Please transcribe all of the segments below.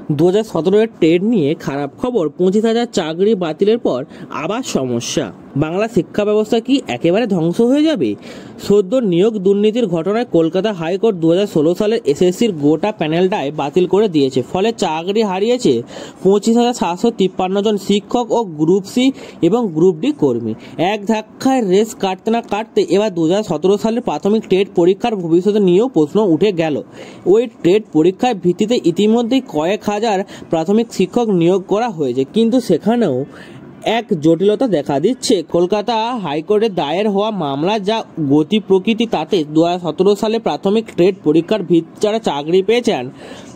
2017 এর টেট নিয়ে খারাপ খবর, 25,000 চাকরি বাতিলের পর আবার সমস্যা। বাংলা শিক্ষা ব্যবস্থা কি একেবারে ধ্বংস হয়ে যাবে? সদ্য নিয়োগ দুর্নীতির ঘটনায় কলকাতা হাইকোর্ট 2016 সালের এসএসসির গোটা প্যানেলটাই বাতিল করে দিয়েছে। ফলে চাকরি হারিয়েছে 25,753 জন শিক্ষক ও গ্রুপ সি এবং গ্রুপ ডি কর্মী। এক ধাক্কায় রেস কাটতে না কাটতে এবার 2017 সালের প্রাথমিক টেট পরীক্ষার ভবিষ্যৎ নিয়েও প্রশ্ন উঠে গেল। ওই টেট পরীক্ষার ভিত্তিতে ইতিমধ্যেই কয়েক হাজার প্রাথমিক শিক্ষক নিয়োগ করা হয়েছে, কিন্তু সেখানেও এক জটিলতা দেখা দিচ্ছে। কলকাতা হাইকোর্টে দায়ের হওয়া মামলা যা গতি প্রকৃতি, তাতে 2017 সালে প্রাথমিক টেট পরীক্ষার ভিত্তিতে যারা চাকরি পেয়েছেন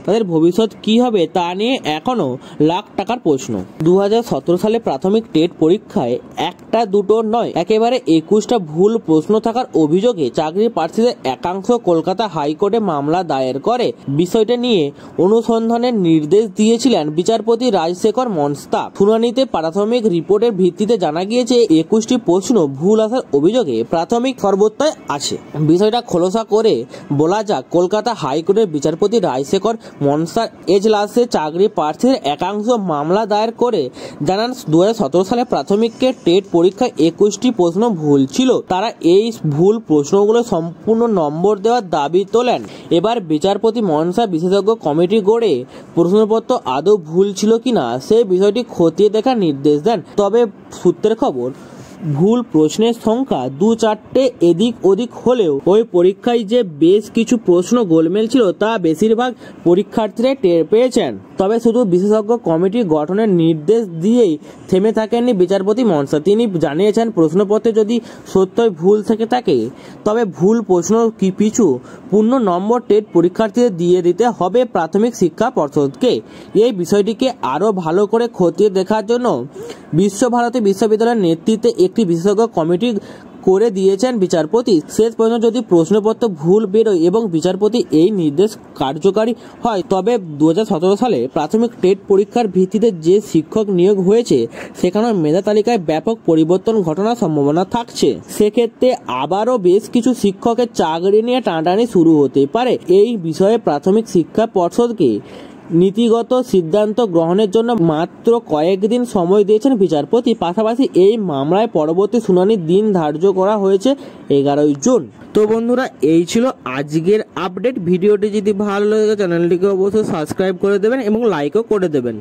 তাদের ভবিষ্যৎ কি হবে তা নিয়ে এখনও লাখ টাকার প্রশ্ন। 2017 সালে প্রাথমিক টেট পরীক্ষায় একটা দুটো নয়, একেবারে 21টা ভুল প্রশ্ন থাকার অভিযোগে চাকরি প্রার্থীদের একাংশ কলকাতা হাইকোর্টে মামলা দায়ের করে। বিষয়টা নিয়ে অনুসন্ধানের নির্দেশ দিয়েছিলেন বিচারপতি রাজশেখর মনস্তা। শুনানিতে প্রাথমিক রিপোর্টের ভিত্তিতে জানা গিয়েছে 21টি প্রশ্ন ভুল আসার অভিযোগে প্রাথমিক সর্বোত্তয় আছে। বিষয়টা খোলসা করে বলা যাক, কলকাতা হাইকোর্টের বিচারপতি রাজশেখর মনস্তার এজলাসে চাকরি প্রার্থীদের একাংশ মামলা দায়ের করে জানান 2017 সালে প্রাথমিক টেট পরীক্ষায় 21টি প্রশ্ন ভুল ছিল। তারা এই ভুল প্রশ্নগুলো সম্পূর্ণ নম্বর দেওয়ার দাবি তোলেন। এবার বিচারপতি মনসা বিশেষজ্ঞ কমিটি গড়ে প্রশ্নপত্র আদৌ ভুল ছিল কিনা সেই বিষয়টি খতিয়ে দেখার নির্দেশ দেন। তবে সূত্রের খবর, ভুল প্রশ্নের সংখ্যা 2-4টে এদিক ওদিক হলেও ওই পরীক্ষায় যে বেশ কিছু প্রশ্ন গোলমেল ছিল তা বেশিরভাগ পরীক্ষার্থীরাই টের পেয়েছেন। তবে শুধু বিশেষজ্ঞ কমিটি গঠনের নির্দেশ দিয়েই থেমে থাকেননি বিচারপতি মনসা। তিনি জানিয়েছেন, প্রশ্নপত্রে যদি সত্যই ভুল থেকে থাকে তবে ভুল প্রশ্ন পিছু পূর্ণ নম্বর টেট পরীক্ষার্থীদের দিয়ে দিতে হবে প্রাথমিক শিক্ষা পর্ষদকে। এই বিষয়টিকে আরও ভালো করে খতিয়ে দেখার জন্য বিশ্বভারতী বিশ্ববিদ্যালয়ের নেতৃত্বে একটি বিশেষজ্ঞ কমিটি করে দিয়েছেন বিচারপতি। শেষ পর্যন্ত যদি প্রশ্নপত্র ভুল বেরোয় এবং বিচারপতি এই নির্দেশ কার্যকারী হয়, তবে 2017 সালে প্রাথমিক টেট পরীক্ষার ভিত্তিতে যে শিক্ষক নিয়োগ হয়েছে সেখানে মেধা তালিকায় ব্যাপক পরিবর্তন ঘটানোর সম্ভাবনা থাকছে। সেক্ষেত্রে আবারও বেশ কিছু শিক্ষকের চাকরি নিয়ে টানাটানি শুরু হতে পারে। এই বিষয়ে প্রাথমিক শিক্ষা পর্ষদকে নীতিগত সিদ্ধান্ত গ্রহণের জন্য মাত্র কয়েকদিন সময় দিয়েছেন বিচারপতি। পাশাপাশি এই মামলায় পরবর্তী শুনানির দিন ধার্য করা হয়েছে 11ই জুন। তো বন্ধুরা, এই ছিল আজকের আপডেট। ভিডিওটি যদি ভালো লাগে চ্যানেলটিকে অবশ্যই সাবস্ক্রাইব করে দেবেন এবং লাইকও করে দেবেন।